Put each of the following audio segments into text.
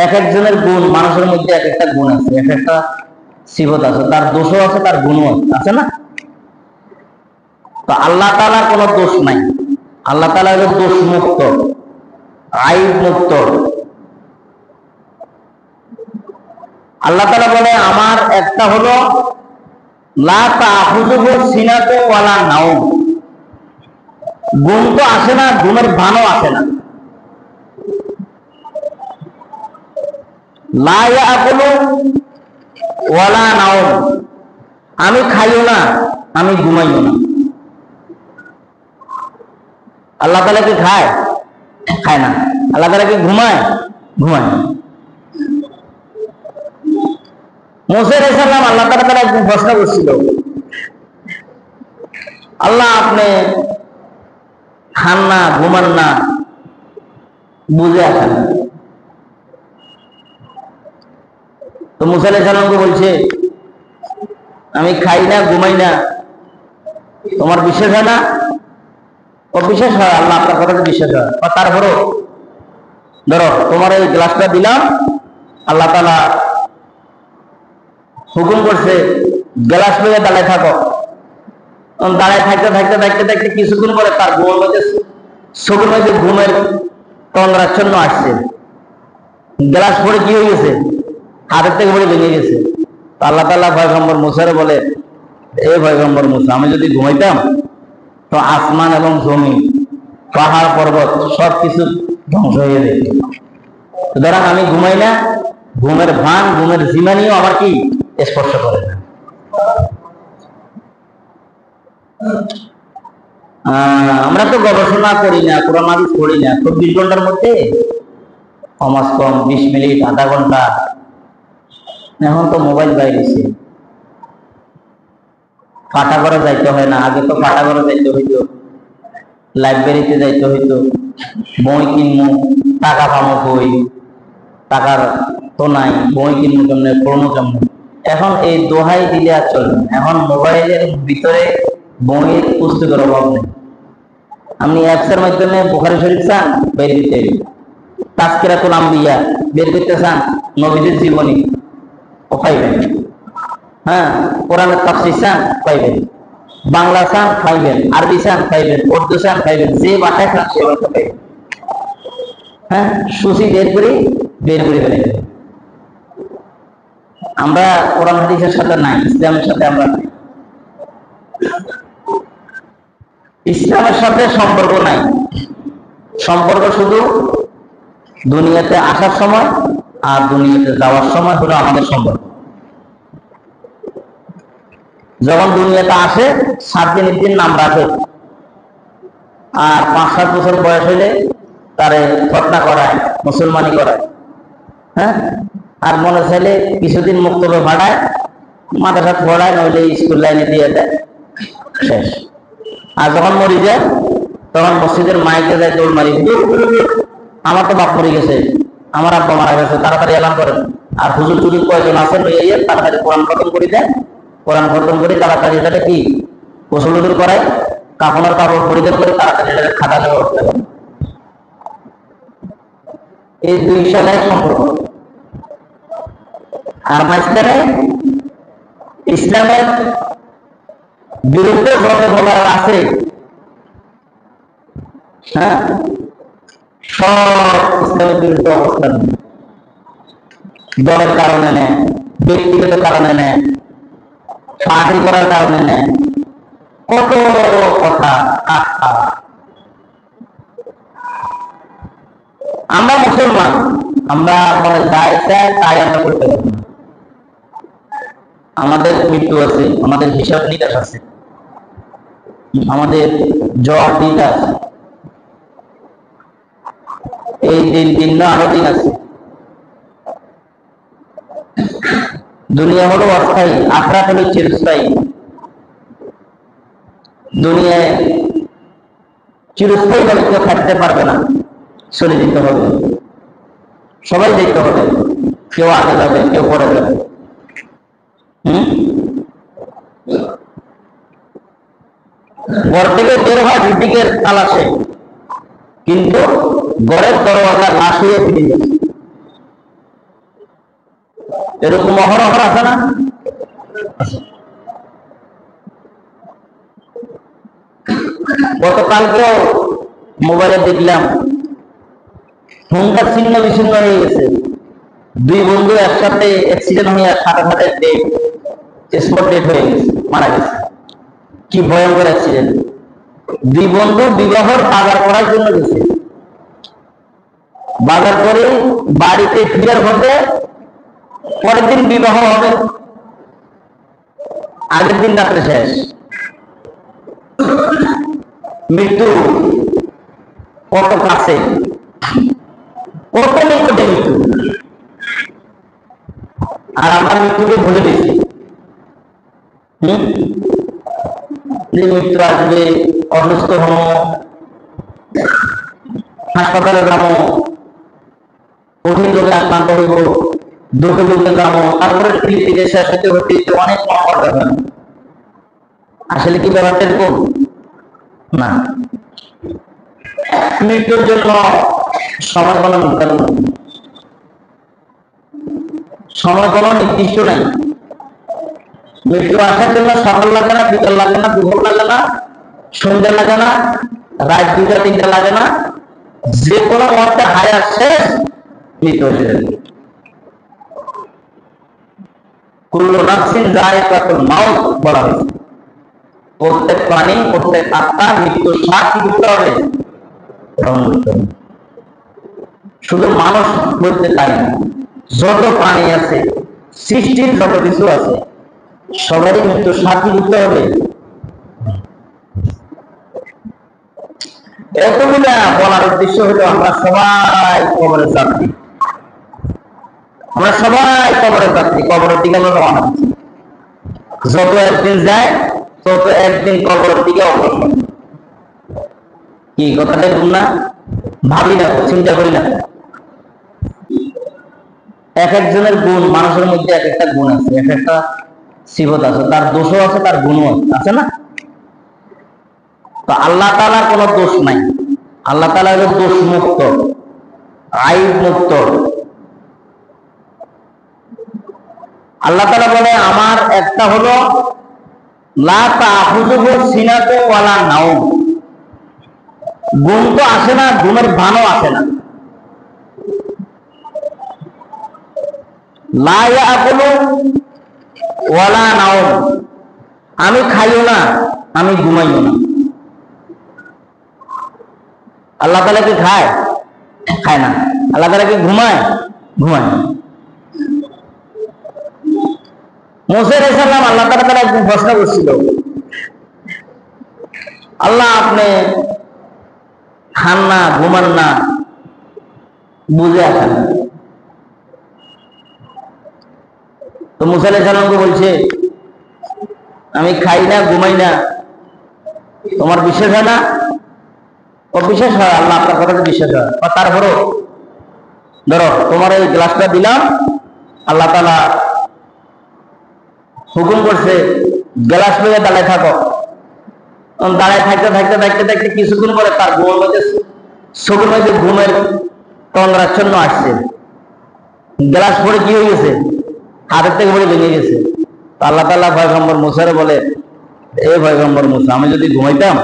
এক একজনের গুণ, মানুষের মধ্যে এক একটা গুণ আছে, এক একটা সিফত আছে, তার দোষও আছে, তার গুণও আছে না? তো আল্লাহ তাআলার কোনো দোষ নাই। আল্লাহ তাআলা হলো দোষ মুক্ত, আইব মুক্ত। আল্লাহ তাআলা বলে আমার একটা হলো লা তাখুযুহু সিনাতুন ওয়ালা নাওম। ঘুম তো আসে না, ঘুমের ভানও আসে না। লা ইয়াকুলু ওয়ালা নাওম, আমি খাইও না, আমি ঘুমাইও না। আল্লাহ তাআলা কি খায়? খায় না। আল্লাহ তাআলা কি ঘুমায়? ঘুমায় না। মুসা আলাইহিস সালাম আল্লাহ তাআলা একদিন প্রশ্ন করছিল, আল্লাহ আপনি খান না, ঘুমান না, বুঝে আসেন। তো মুসা আলাইহিস সালামকে বলছে আমি খাই না, ঘুমাই না, তোমার বিশ্বাস হয় না? ও বিশ্বাস হয়, আল্লাহ আপনার কথাতে বিশ্বাস হয়। তারপরও ধরো তোমার এই গ্লাসটা দিলাম, আল্লাহ তাআলা হুকুম করছে গ্লাস লইয়া দাঁড়ায় থাকো। দাঁড়ায় থাকতে থাকতে থাকতে থাকতে কিছুক্ষণ পরে তার ঘুমের মধ্যে চোখের মধ্যে ঘুমের তন্দ্রাচ্ছন্ন আসছে। গ্লাস পরে কি হয়ে গেছে? হাতের থেকে পরে ভেঙে গেছে। আল্লাহ তাআলা পয়গম্বর মুসারে বলে, এ পয়গম্বর মুসা, আমি যদি ঘুমাইতাম তো আসমান এবং জমি, পাহাড় পর্বত সবকিছু ধ্বংস হয়ে যেত। সুতরাং আমি ঘুমাই না, ঘুমের ভান, ঘুমের জিমানিও আমার কি স্পর্শ করে না। আমরা তো গবেষণা করি না, কোরআন হাদিস পড়ি না, 24 ঘন্টার মধ্যে কমাস কম 20 মিনিট, আধা ঘন্টা। এখন তো মোবাইল বাইরেছে, পাঠাগারে যাইতে হয় না। আগে তো পাঠাগারে যাইতে হইতো, লাইব্রেরিতে যাইতে হইতো, বই কিনবো, টাকা পাবো, বই টাকার তো নাই, বই কিনবো কেমনে, পড়বো কেমনে। এখন এই দোহাই দিলে আর চলবে না। এখন মোবাইলের ভিতরে বইয়ের পুস্তকের অভাব নেই। আপনি অ্যাপসের মাধ্যমে বুখারী শরীফ চান, বের দিতে, তাজকিরাতুল আম্বিয়া বের করতে চান, নবীদের জীবনী ও পাইবেন। হ্যাঁ, কোরআনের তাফসীর চান পাইবেন, বাংলা চান পাইবেন, আরবি চান পাইবেন, উর্দু চান পাইবেন, যে ভাষায় চান সে ভাষা পাইবেন। হ্যাঁ, সূচি বের করে ফেলে। আমরা কোরআন হাদিসের সাথে নাই, ইসলামের সাথে আমরা নাই। ইসলামের সাথে সম্পর্ক নাই। সম্পর্ক শুধু দুনিয়াতে আসার সময় আর দুনিয়াতে যাওয়ার সময় হলো আমাদের সম্পর্ক। যখন দুনিয়াতে আসে 7 দিন নাম রাখে, আর 5-7 বছর বয়স হইলে তারে ঘটনা করায়, মুসলমানি করায়। হ্যাঁ, আর মনে চাইলে কিছুদিন মুক্তবে ভাড়ায়, মাদ্রাসা পড়ায়, নইলে স্কুল লাইনে দিয়ে দেয়, শেষ। আর যখন মরি যায় তখন মসজিদের মাইকে যায় দৌড় মারি, আমার তো বাপ মরে গেছে, আমার আব্বা মারা গেছে, তাড়াতাড়ি এলাম করেন। আর হুজুর টুজুর কয়েকজন আছেন, তাড়াতাড়ি কোরআন খতম করে দেয়। কোরআন খতম করে তাড়াতাড়ি এটাকে কি গোসল উজুর করায়, কাপড়ের কাপড় পরিধান করে তাড়াতাড়ি এটাকে খাতা দেওয়া উঠতে পারে। এই 2 সালের সম্পর্ক। আর মাঝখানে ইসলামের বিরুদ্ধে যত বলার আছে, হ্যাঁ, সব ইসলামের বিরুদ্ধে অবস্থান। দলের কারণে নেয়, ব্যক্তিগত কারণে নেয়, পার্টি করার কারণে নেয়, কত কথা। আমরা মুসলমান, আমরা যাই চাই তাই আমরা করতে পারি। আমাদের মৃত্যু আছে, আমাদের হিসাব নিকাশ আছে, আমাদের জবাব দিতে আছে। এই দিন না আরো দিন আছে। দুনিয়া হলো অস্থায়ী, আখিরাত হলো চিরস্থায়ী। দুনিয়ায় চিরস্থায়ী ভাবে কেউ থাকতে পারবে না, চলে যেতে হবে, সবাই যেতে হবে। কেউ আগে যাবে, কেউ পরে যাবে। ঘর থেকে বের হয় ঋতিকের তালাশে, কিন্তু ঘরের দরওয়াজা লাশ হয়ে ফিরে যাচ্ছে। এরকম অহরহ আছে না? গতকালকেও মোবাইলে দেখলাম হুঙ্কার ছিন্ন বিচ্ছিন্ন হয়ে গেছে। দুই বন্ধু একসাথে অ্যাক্সিডেন্ট হয়ে সাথে সাথে স্পট ডেট হয়ে গেছে, মারা গেছে। কি ভয়ঙ্কর অ্যাক্সিডেন্ট! দুই বন্ধু বিবাহর বাজার করার জন্য গেছে, বাজার করে বাড়িতে ফিরার পথে পরের দিন বিবাহ হবে, আগের দিন রাত্রে শেষ। মৃত্যু কত কাছে, কত নিকটে মৃত্যু। আর আমরা মৃত্যুকে ভুলে গেছি। যে মৃত্যু আসবে, অসুস্থ হবো, হাসপাতালে যাবো, কঠিন রোগে আক্রান্ত হইব, দুঃখে দুঃখে যাবো, তারপরে পৃথিবীতে শেষ হতে হতে অনেক কম যাবে। আসলে কি ব্যাপারটা এরকম না? মৃত্যুর জন্য সময় কোনো নির্ধারণ, সময় কোনো নির্দিষ্ট নাই। মৃত্যু আসার জন্য সকাল লাগে না, বিকাল লাগে না, দুপুর লাগে না, সন্ধ্যা লাগে না, রাত 2টা 3টা লাগে না, যে কোনো মুহূর্তে হায়ার শেষ মৃত্যু হয়ে যাবে। কুল্লু নাফসিন যায়কাতুল মাউত বলা হয়েছে। প্রত্যেক প্রাণী, প্রত্যেক আত্মা মৃত্যুর স্বাদ কি করতে হবে? গ্রহণ করতে হবে। শুধু মানুষ বলতে তাই না, যত প্রাণী আছে, সৃষ্টির যত কিছু আছে, সবারই মৃত্যুর স্বাদ কি করতে হবে? এতগুলা বলার উদ্দেশ্য হলো আমরা সবাই কবরের যাত্রী, আমরা সবাই কবরের যাত্রী, কবরের দিকে আমরা রওনা দিচ্ছি। যত একদিন যায় তত একদিন কবরের দিকে অগ্রসর। কি কথাটা বল না? ভাবি না, চিন্তা করি না। এক একজনের গুণ, মানুষের মধ্যে এক একটা গুণ আছে, এক একটা সিফত আছে, তার দোষও আছে, তার গুণও আছে না? তো আল্লাহ তাআলার কোনো দোষ নাই। আল্লাহ তাআলা হলো দোষ মুক্ত, আইব মুক্ত। আল্লাহ তাআলা বলে আমার একটা হলো লা তাখুযুহু সিনাতুন ওয়ালা নাওম। ঘুম তো আসে না, ঘুমের ভানও আসে না। লা ইয়াকুলু ওয়ালা নাওম, আমি খাইও না, আমি ঘুমাইও না। আল্লাহ তাআলা কি খায়? খায় না। আল্লাহ তাআলা কি ঘুমায়? ঘুমায় না। মুসা আলাইহিস সালাম আল্লাহ তাআলা একদিন প্রশ্ন করছিল, আল্লাহ আপনি খান না, ঘুমান না, বুঝে আসেন। তো মুসা আলাইহিস সালামকে বলছে আমি খাই না, ঘুমাই না, তোমার বিশ্বাস হয় না? ও বিশ্বাস হয়, আল্লাহ আপনার কথাতে বিশ্বাস হয়। তারপরও ধরো তোমার এই গ্লাসটা দিলাম, আল্লাহ তাআলা হুকুম করছে গ্লাস লইয়া দাঁড়ায় থাকো। দাঁড়ায় থাকতে থাকতে থাকতে থাকতে কিছুক্ষণ পরে তার ঘুমের মধ্যে চোখের মধ্যে ঘুমের তন্দ্রাচ্ছন্ন আসছে। গ্লাস পরে কি হয়ে গেছে? হাতের থেকে পরে ভেঙে গেছে। আল্লাহ তাআলা পয়গম্বর মুসারে বলে, এ পয়গম্বর মুসা, আমি যদি ঘুমাইতাম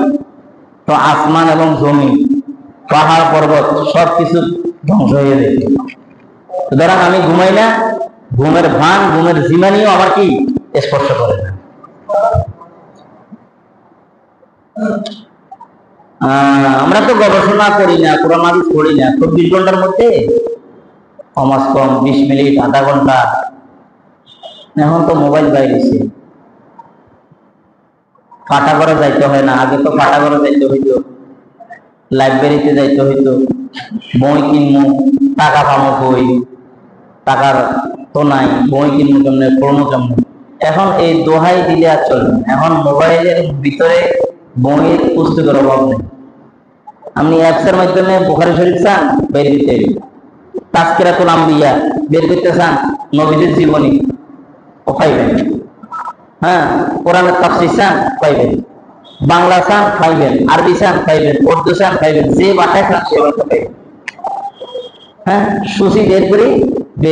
তো আসমান এবং জমি, পাহাড় পর্বত সবকিছু ধ্বংস হয়ে যেত। সুতরাং আমি ঘুমাই না, ঘুমের ভান, ঘুমের জিমানিও আমার কি স্পর্শ করে না। আমরা তো গবেষণা করি না, কোরআন হাদিস পড়ি না। 24 ঘন্টার মধ্যে কমাস কম 20 মিনিট, আধা ঘন্টা। এখন তো মোবাইল বাইরেছে, পাঠাগারে যাইতে হয় না। আগে তো পাঠাগারে যাইতে হইতো, লাইব্রেরিতে যাইতে হইতো, বই কিনবো, টাকা পাবো কই, টাকার তো নাই, বই কিনবো কেমনে, পড়বো কেমনে। এখন এই দোহাই দিলে আর চলবে না। এখন মোবাইলের ভিতরে বইয়ের পুস্তকের অভাব নেই। আপনি অ্যাপসের মাধ্যমে বুখারী শরীফ চান, বের দিতে, তাজকিরাতুল আম্বিয়া বের করতে চান, নবীদের জীবনী ও পাইবেন। হ্যাঁ, কোরআনের তাফসীর চান পাইবেন, বাংলা চান পাইবেন, আরবি চান পাইবেন, উর্দু চান পাইবেন, যে ভাষায় চান সে ভাষা পাইবেন। হ্যাঁ, সূচি বের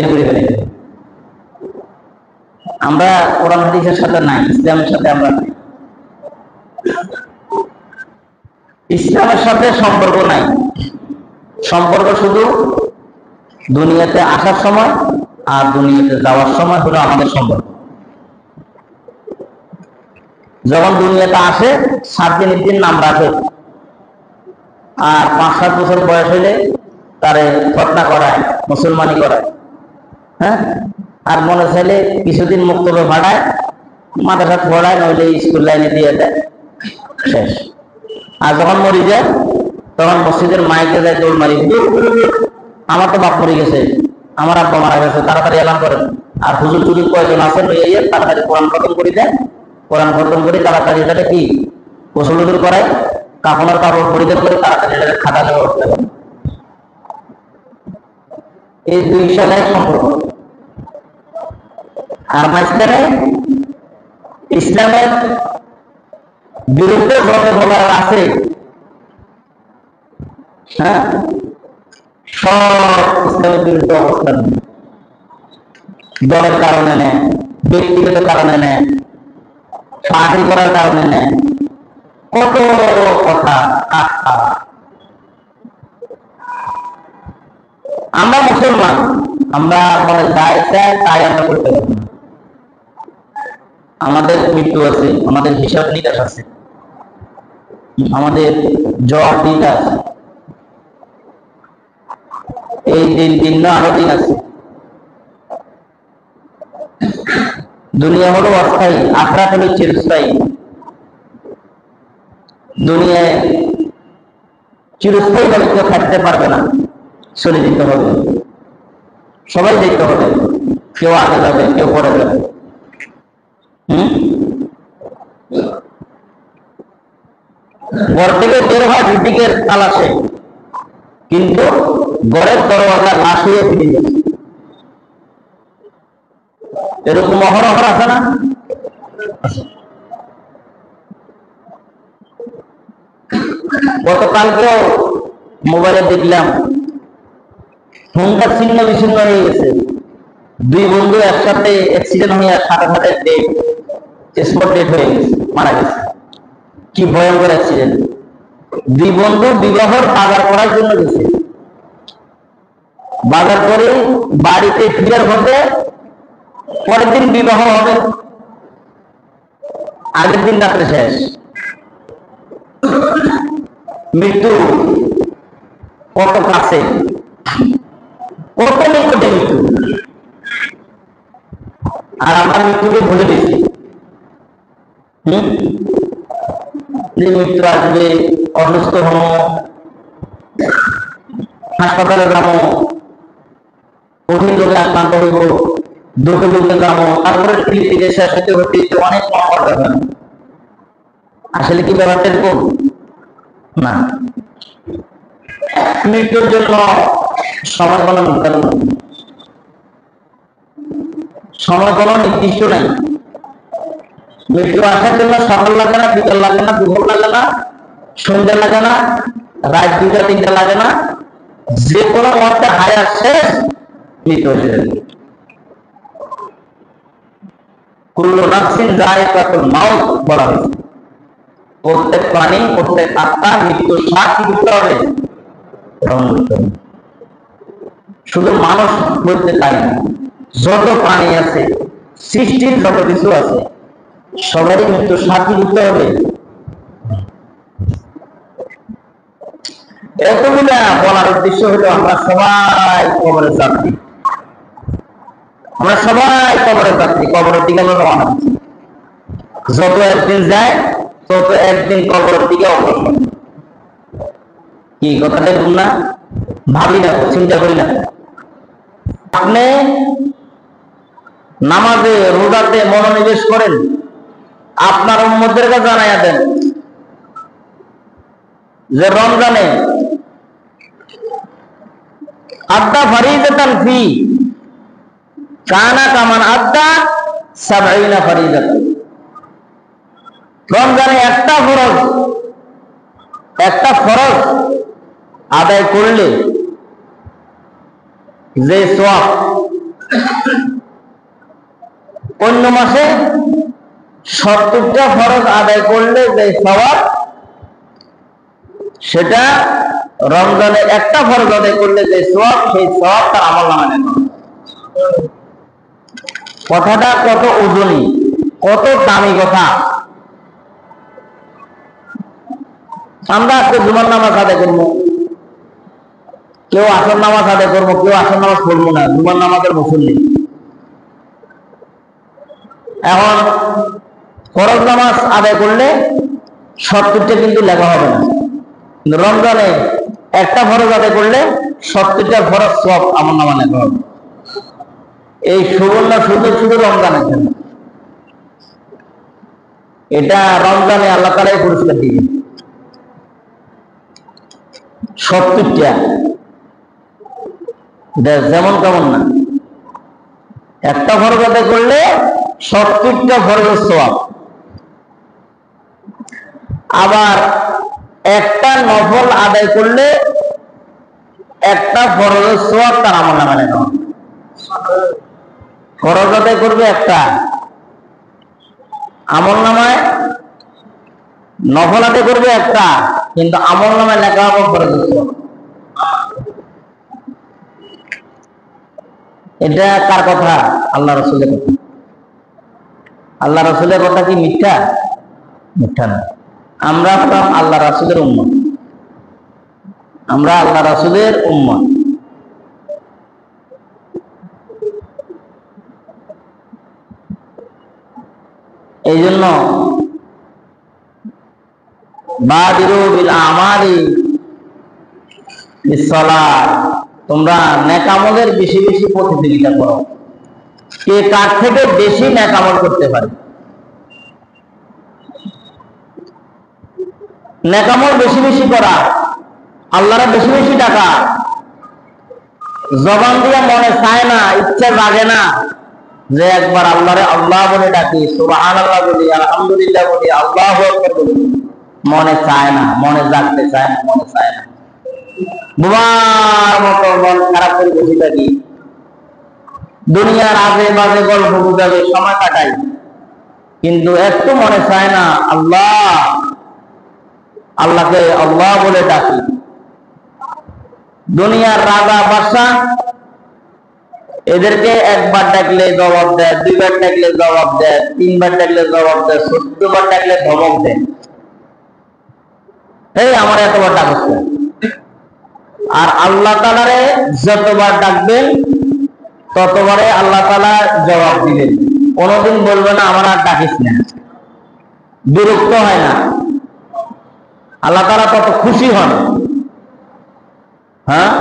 করে ফেলে। আমরা কোরআন হাদিসের সাথে নাই, ইসলামের সাথে আমরা নাই। ইসলামের সাথে সম্পর্ক নাই, সম্পর্ক শুধু দুনিয়াতে আসার সময় আর দুনিয়াতে যাওয়ার সময় হলো আমাদের সম্পর্ক। যখন দুনিয়াতে আসে 7 দিন নাম রাখে, আর 5-7 বছর বয়স হইলে তারে ঘটনা করায়, মুসলমানি করায়। হ্যাঁ, আর মনে চাইলে কিছুদিন মুক্তবে ভাড়ায়, মাদ্রাসা পড়ায়, নইলে স্কুল লাইনে দিয়ে দেয়, শেষ। আর যখন মরি যায় তখন মসজিদের মাইকে যায় দৌড় মারি, আমার তো বাপ মরে গেছে, আমার আব্বা মারা গেছে, তাড়াতাড়ি এলাম করেন। আর হুজুর টুজুর কয়েকজন আছেন, তাড়াতাড়ি কোরআন খতম করে দেয়, কোরআন খতম করে তাড়াতাড়ি এটাকে কি গোসল উজুর করায়, কাপড়ের কাপড় পরিধান করে তাড়াতাড়ি এটাকে খাতা দেওয়া উঠতে পারে। এই 2 সালের সম্পর্ক। আর মাঝখানে ইসলামের বিরুদ্ধে যত বলার আছে, হ্যাঁ, সব ইসলামের বিরুদ্ধে অবস্থান। দলের কারণে নেয়, ব্যক্তিগত কারণে নেয়, পার্টি করার কারণে নেয়, কত কথা। আমরা মুসলমান, আমরা যাই চাই তাই আমরা করতে পারি। আমাদের মৃত্যু আছে, আমাদের হিসাব নিকাশ আছে, আমাদের জব দিতে আছে, এই দিন না আরো দিন আছে। দুনিয়া হলো অস্থায়ী, আখরাত হলো চিরস্থায়ী। দুনিয়ায় চিরস্থায়ী ভাবে কেউ থাকতে পারবে না, চলে যেতে হবে, সবাই যেতে হবে, কেউ আগে যাবে, কেউ পরে যাবে। ঘর থেকে বের হয় ঝুটিকের তালাশে, কিন্তু ঘরের দরওয়াজা লাশ হয়ে ফিরে যাচ্ছে। এরকম অহরহ আছে না? গতকালকেও মোবাইলে দেখলাম হুঙ্কার ছিন্ন বিচ্ছিন্ন হয়ে গেছে। 2 বন্ধু একসাথে অ্যাক্সিডেন্ট হয়ে সাথে সাথে স্পট ডেট হয়ে গেছে, মারা গেছে। কি ভয়ঙ্কর অ্যাক্সিডেন্ট! 2 বন্ধু বিবাহের বাজার করার জন্য গেছে, বাজার করে বাড়িতে ফিরার পথে পরের দিন বিবাহ হবে, আগের দিন রাত্রে শেষ। মৃত্যু কত কাছে, কত নিকটে মৃত্যু। আর আমরা মৃত্যুকে ভুলে গেছি। যে মৃত্যু আসবে, অসুস্থ হবো, হাসপাতালে যাবো, কঠিন রোগে আক্রান্ত হইব, দুঃখে দুঃখে যাবো, তারপরে পৃথিবীতে শেষ হতে হতে অনেক কম যাবে। আসলে কি ব্যাপারটা এরকম না? মৃত্যুর জন্য সময় কোনো নির্ধারণ, সময় কোনো নির্দিষ্ট নাই। মৃত্যু আসার জন্য সকাল লাগে না, বিকাল লাগে না, দুপুর লাগে না, সন্ধ্যা লাগে না, রাত 2টা-3টা লাগে না, যে কোনো মুহূর্তে হায়ার শেষ মৃত্যু হয়ে যাবে। কুল্লু নাফসিন যায়কাতুল মাউত বলা হয়েছে। প্রত্যেক প্রাণী, প্রত্যেক আত্মা মৃত্যুর স্বাদ কি করতে হবে? গ্রহণ করতে হবে। শুধু মানুষ বলতে তাই না, যত প্রাণী আছে, সৃষ্টির যত কিছু আছে, সবারই মৃত্যুর স্বাদ কি করতে হবে? এতগুলা বলার উদ্দেশ্য হলো আমরা সবাই কবরের যাত্রী, আমরা সবাই কবরের যাত্রী, কবরের দিকে আমরা রওনা দিচ্ছি। যত একদিন যায় তত একদিন কবরের দিকে অগ্রসর। কি কথাটা বল না? ভাবি না, চিন্তা করি না। আপনি নামাজে রোজাতে মনোনিবেশ করেন, আপনার উম্মতদেরকে জানাইয়া দেন যে রমজানে আদ্দা ফরিদাতান ফি কানা কামান আদ্দা 70 ফরিদাতান। রমজানে একটা ফরজ আদায় করলে যে সওয়াব, অন্য মাসে 70টা ফরজ আদায় করলে যে সওয়াব, সেটা রমজানে একটা ফরজ আদায় করলে যে সওয়াব, সেই সওয়াব তার আমলনামায় লেখা হবে। কথাটা কত ওজনী, কত দামি কথা। আমরা আজকে জুমার নামাজ আদায় করবো, কেউ আসর নামাজ আদায় করবো, কেউ আসর নামাজ পড়বো না, জুমার নামাজের মুসল্লি। এখন ফরজ নামাজ আদায় করলে 70টা কিন্তু লেখা হবে না, কিন্তু রমজানে একটা ফরজ আদায় করলে 70টা ফরজ সব আমার নামা লেখা হবে। এই সুবর্ণ সুযোগ শুধু রমজানের জন্য। এটা রমজানে আল্লাহ তাআলাই পুরস্কার দিবেন 70টা, যেমন কেমন না। একটা ফরজ আদায় করলে 70টা ফরজের সওয়াব। আবার একটা নফল আদায় করলে একটা ফরজের সওয়াব তার আমলনামায় লেখা হবে। ফরজ আদায় করবে একটা, আমলনামায় নফল আদায় করবে একটা, কিন্তু আমলনামায় লেখা হবে ফরজের সওয়াব। এটা কার কথা? আল্লাহ রাসূলের কথা। আল্লাহ রাসূলের কথা কি মিথ্যা? মিথ্যা না। আমরা হলাম আল্লাহ রাসূলের উম্মত, আমরা আল্লাহ রাসূলের উম্মত। এই জন্য বাদিরু বিল আমালি বিসসালাত, তোমরা নেক আমলের বেশি বেশি প্রতিযোগিতা করো, কে কার থেকে বেশি নেক আমল করতে পারে। নেক আমল বেশি বেশি করা, আল্লাহর বেশি বেশি ডাকা, জবান দিয়ে মনে চায় না, ইচ্ছা জাগে না যে একবার আল্লাহরে আল্লাহ বলে ডাকি, সুবহানাল্লাহ বলি, আলহামদুলিল্লাহ বলি, আল্লাহু আকবার বলি, মনে চায় না, মনে জাগতে চায় না, মনে চায় না। বোবার মতো মন খারাপ করে বসে থাকি, দুনিয়ার আজে বাজে গল্প গুজবে সময় কাটাই, কিন্তু একটু মনে চায় না আল্লাহকে আল্লাহ বলে ডাকি। দুনিয়ার রাজা বাদশাহ এদেরকে একবার ডাকলে জবাব দেয়, দুইবার ডাকলে জবাব দেয়, তিনবার ডাকলে জবাব দেয়, ১৪বার ডাকলে ধমক দেয়, এই আমার এতবার ডাকছে। আর আল্লাহ তাআলারে যতবার ডাকবেন ততবারে আল্লাহ তাআলা জবাব দিবেন। কোনদিন বলবে না আমার আর ডাকিস না, বিরক্ত হয় না। আল্লাহ তাআলা কত খুশি হন। হ্যাঁ,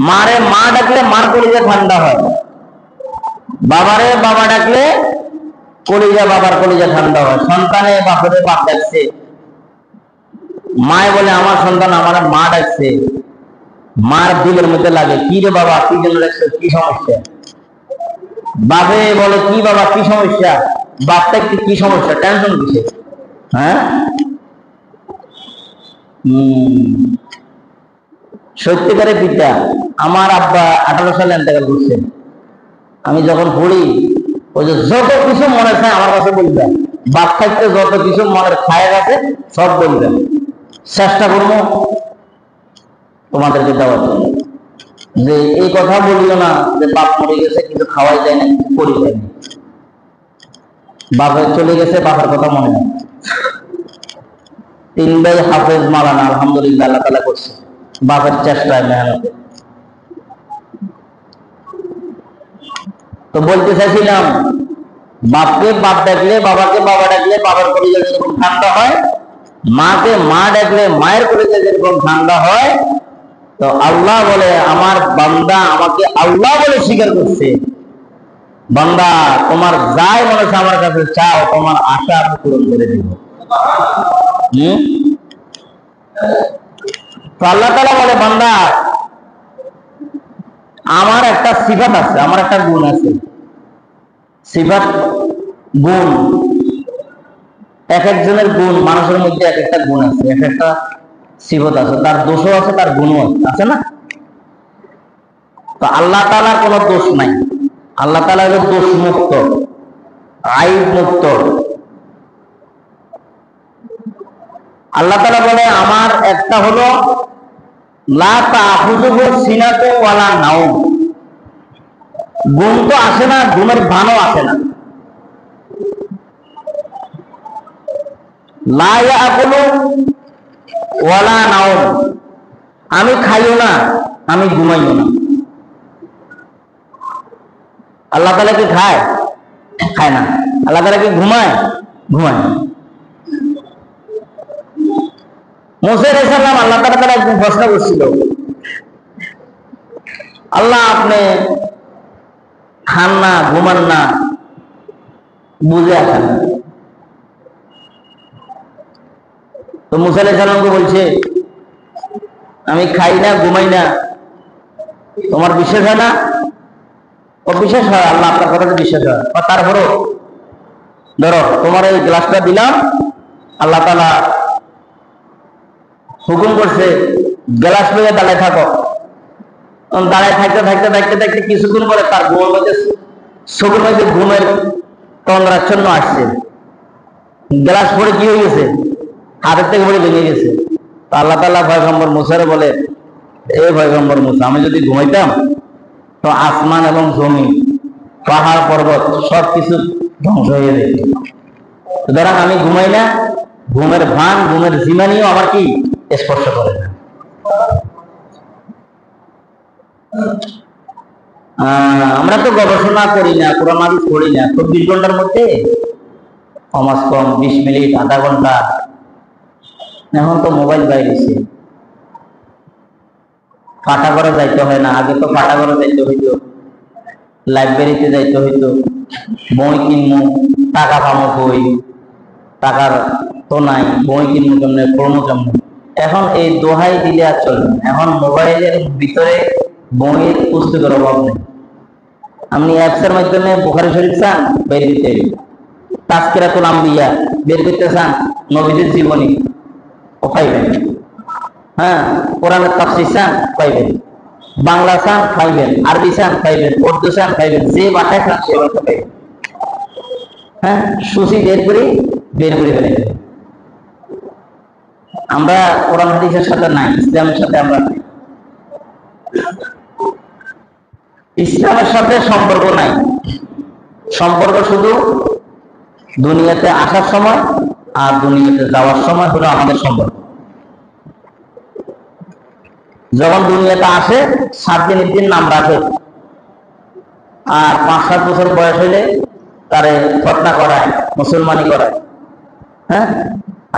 মারে মা ডাকলে মার কলিজা ঠান্ডা হয়, বাবারে বাবা ডাকলে বাবার কলিজা ঠান্ডা হয়। সন্তানে বাপরে বাপ ডাকছে, মায় বলে আমার সন্তান আমার মা ডাকছে, মার দিলের মধ্যে লাগে, কি রে বাবা কি জন্য ডাকছে, কি সমস্যা? বাপে বলে কি বাবা কি সমস্যা, বাপটা কি সমস্যা, টেনশন কিসে? হ্যাঁ, সত্যিকারের পিতা। আমার আব্বা 18 সালে ইন্তেকাল করছেন। আমি যখন পড়ি, ওই যে যত কিছু মনে চায় আমার কাছে বলবেন, বাপ থাকতে যত কিছু মনের খায় গেছে সব বলবেন, চেষ্টা করবো তোমাদেরকে দেওয়ার জন্য। যে এই কথা বলিও না যে বাপ মরে গেছে কিন্তু খাওয়াই যায় না, কিছু করি যায় না, বাপের চলে গেছে বাপের কথা মনে নেই। 3 ভাই হাফেজ মাওলানা, আলহামদুলিল্লাহ আল্লাহ তাআলা করছে বাপের চেষ্টায় মেহনতে। তো বলতে চাইছিলাম, বাপকে বাপ ডাকলে, বাবাকে বাবা ডাকলে বাবার কলিজা যেরকম ঠান্ডা হয়, মাকে মা ডাকলে মায়ের কলিজা যেরকম ঠান্ডা হয়, তো আল্লাহ বলে আমার বান্দা আমাকে আল্লাহ বলে স্বীকার করছে, বান্দা তোমার যাই মনে হচ্ছে আমার কাছে চাও, তোমার আশা আমি পূরণ করে দিব। তো আল্লাহ তাআলা বলে বান্দা আমার একটা সিফাত আছে, আমার একটা গুণ আছে। সিফাত গুণ, এক একজনের গুণ, মানুষের মধ্যে এক একটা গুণ আছে, এক একটা সিফাত আছে, তার দোষও আছে তার গুণও আছে, আছে না? তো আল্লাহ তাআলার কোনো দোষ নাই, আল্লাহ তাআলা হলো দোষ মুক্ত, আইব মুক্ত। আল্লাহ তাআলা বলে আমার একটা হলো লা তাখুযুহু সিনাতু ওয়ালা নাওম, ঘুম তো আসে না, ঘুমের ভানও আসে না। লা ইয়াকুলু ওয়ালা নাওম, আমি খাইও না, আমি ঘুমাইও না। আল্লাহ তাআলা কি খায়? খায় না। আল্লাহ তাআলা কি ঘুমায়? ঘুমায় না। মুসা আলাইহিস সালাম আল্লাহ তাআলা একদিন প্রশ্ন করছিল, আল্লাহ আপনি খান না, ঘুমান না, বুঝে আসেন। তো মুসা আলাইহিস সালামকে বলছে আমি খাই না, ঘুমাই না, তোমার বিশ্বাস হয় না? ও বিশ্বাস হয়, আল্লাহ আপনার কথাতে বিশ্বাস হয়। তারপরও ধরো তোমার এই গ্লাসটা দিলাম, আল্লাহ তাআলা হুকুম করছে গ্লাস লইয়া দাঁড়ায় থাকো। দাঁড়ায় থাকতে থাকতে থাকতে থাকতে কিছুক্ষণ পরে তার ঘুমের মধ্যে চোখের মধ্যে ঘুমের তন্দ্রাচ্ছন্ন আসছে, গ্লাস পরে কি হয়ে গেছে, হাতের থেকে পড়ে ভেঙে গেছে। তো আল্লাহ তাআলা পয়গম্বর মুসারে বলে, এ পয়গম্বর মুসা, আমি যদি ঘুমাইতাম তো আসমান এবং জমি, পাহাড় পর্বত সবকিছু ধ্বংস হয়ে যেত। সুতরাং আমি ঘুমাই না, ঘুমের ভান, ঘুমের জিমানিও আমার কি স্পর্শ করে না। আমরা তো গবেষণা করি না, কোরআন হাদিস পড়ি না, 24 ঘন্টার মধ্যে কমাস কম 20 মিনিট, আধা ঘন্টা। এখন তো মোবাইল বাইরেছে, পাঠাগারে যাইতে হয় না। আগে তো পাঠাগারে যাইতে হইতো, লাইব্রেরিতে যাইতে হইতো, বই কিনবো, টাকা পাবো বই, টাকার তো নাই, বই কিনবো কেমনে, পড়বো কেমনে। এখন এই দোহাই দিলে আর চলবে না, এখন মোবাইলের ভিতরে বইয়ের পুস্তকের অভাব নেই। আপনি অ্যাপসের মাধ্যমে বুখারী শরীফ চান, বের দিতে, তাজকিরাতুল আম্বিয়া বের করতে চান, নবীদের জীবনী ও পাইবেন। হ্যাঁ, কোরআনের তাফসীর চান পাইবেন, বাংলা চান পাইবেন, আরবি চান পাইবেন, উর্দু চান পাইবেন, যে ভাষায় চান সে ভাষা পাইবেন। হ্যাঁ, সূচি বের করে ফেলেন। আমরা কোরআন হাদিসের সাথে নাই, ইসলামের সাথে আমরা নাই। ইসলামের সাথে সম্পর্ক নাই, সম্পর্ক শুধু দুনিয়াতে আসার সময় আর দুনিয়াতে যাওয়ার সময় হলো আমাদের সম্পর্ক। যখন দুনিয়াতে আসে 7 দিনের দিন নাম রাখে, আর 5-7 বছর বয়স হইলে তারে খতনা করায়, মুসলমানি করায়। হ্যাঁ,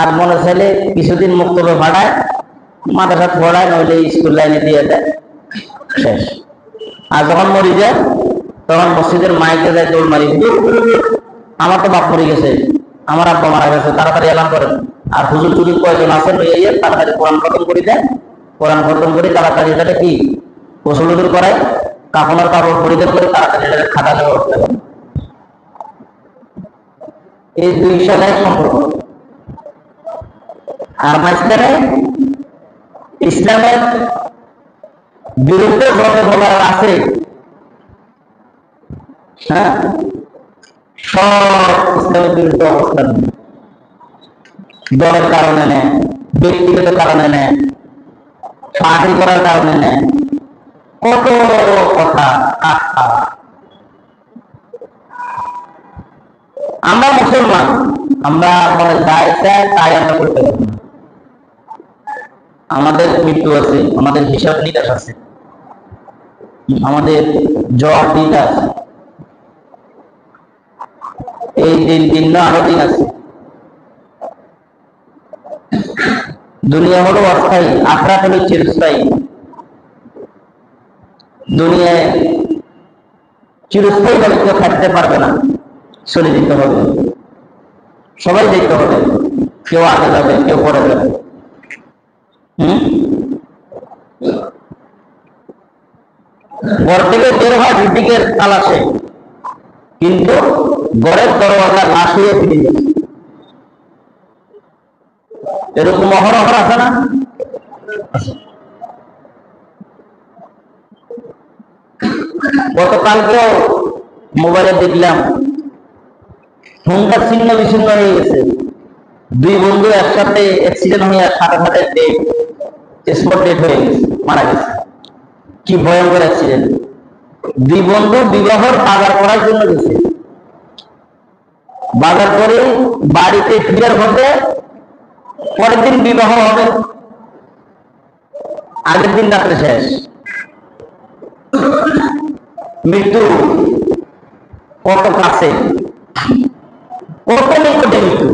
আর মনে চাইলে কিছুদিন মুক্তবে ভাড়ায়, মাদ্রাসা পড়ায়, নইলে স্কুল লাইনে দিয়ে দেয়, শেষ। আর যখন মরি যায় তখন মসজিদের মাইকে যায় দৌড় মারি, আমার তো বাপ মরে গেছে, আমার আব্বা মারা গেছে, তাড়াতাড়ি এলান করেন। আর হুজুর টুজুর কয়েকজন আছে, লইয়া তাড়াতাড়ি কোরআন খতম করে দেয়, কোরআন খতম করে তাড়াতাড়ি এটাকে কি গোসল উজুর করায়, কাফনের কাপড় পরিধান করে তাড়াতাড়ি এটাকে খাতা দেওয়া উঠতে পারে। এই 2 সালের সম্পর্ক। আর মাঝখানে ইসলামের বিরুদ্ধে যত বলার আছে, হ্যাঁ, সব ইসলামের বিরুদ্ধে অবস্থান, দলের কারণে নেয়, ব্যক্তিগত কারণে নেয়, পার্টি করার কারণে নেয়, কত কথা। আমরা মুসলমান, আমরা মনে যাই চাই তাই আমরা করতে পারি না। আমাদের মৃত্যু আছে, আমাদের হিসাব নিকাশ আছে, আমাদের জবাব দিতে আছে। এই দিন না আরো দিন আছে। দুনিয়া হলো অস্থায়ী, আখিরাত হলো চিরস্থায়ী। দুনিয়ায় চিরস্থায়ী ভাবে কেউ থাকতে পারবে না, চলে যেতে হবে, সবাই যেতে হবে, কেউ আগে যাবে, কেউ পরে যাবে। ঘর থেকে বের হয় ঋতিকের তালাশে, কিন্তু ঘরের দরওয়াজা লাশ হয়ে ফিরে গেছে। এরকম অহরহ আছে না? গতকালকে মোবাইলে দেখলাম সংখ্যা ছিন্ন বিচ্ছিন্ন হয়ে গেছে। দুই বন্ধু একসাথে অ্যাক্সিডেন্ট হয়ে সাথে সাথে স্পট ডেট হয়ে গেছে, মারা গেছে। কি ভয়ঙ্কর অ্যাক্সিডেন্ট! দুই বন্ধু বিবাহের বাজার করার জন্য গেছে, বাজার করে বাড়িতে ফিরার মধ্যে পরের দিন বিবাহ হবে, আগের দিন রাত্রে শেষ। মৃত্যু কত কাছে, কত নিকটে মৃত্যু,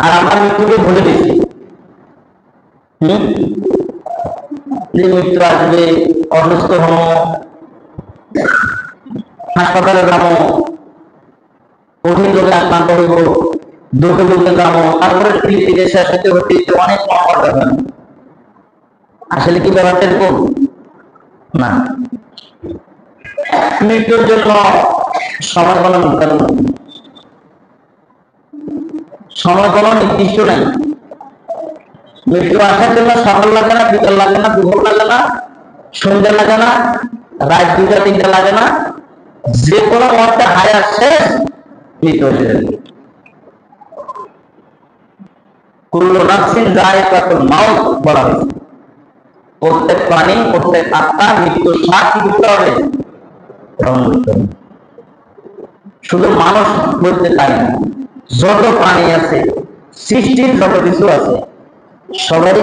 আর আমরা মৃত্যুকে ভুলে দিচ্ছি। যে মৃত্যু আসবে, অসুস্থ হব, হাসপাতালে যাবো, কঠিন রোগে আক্রান্ত হইব, দুঃখে দুঃখে যাবো, তারপরে পৃথিবীতে শেষ হতে হতে অনেক মহামার ব্যাপার। আসলে কি ব্যাপারটা এরকম না। মৃত্যুর জন্য সময় কোনো নির্ধারণ নেই, সময় কোনো নির্দিষ্ট নাই। মৃত্যু আসার জন্য সকাল লাগে না, বিকাল লাগে না, দুপুর লাগে না, সন্ধ্যা লাগে না, রাত 2টা 3টা লাগে না, যে কোনো মুহূর্তে হায়ার শেষ মৃত্যু হয়ে যাবে। কুল্লু নাফসিন যায়কাতুল মাউত বলা হয়েছে। প্রত্যেক প্রাণী, প্রত্যেক আত্মা মৃত্যুর স্বাদ কি করতে হবে? শুধু মানুষ বলতে তাই না, যত প্রাণী আছে, সৃষ্টির যত কিছু আছে, সবাই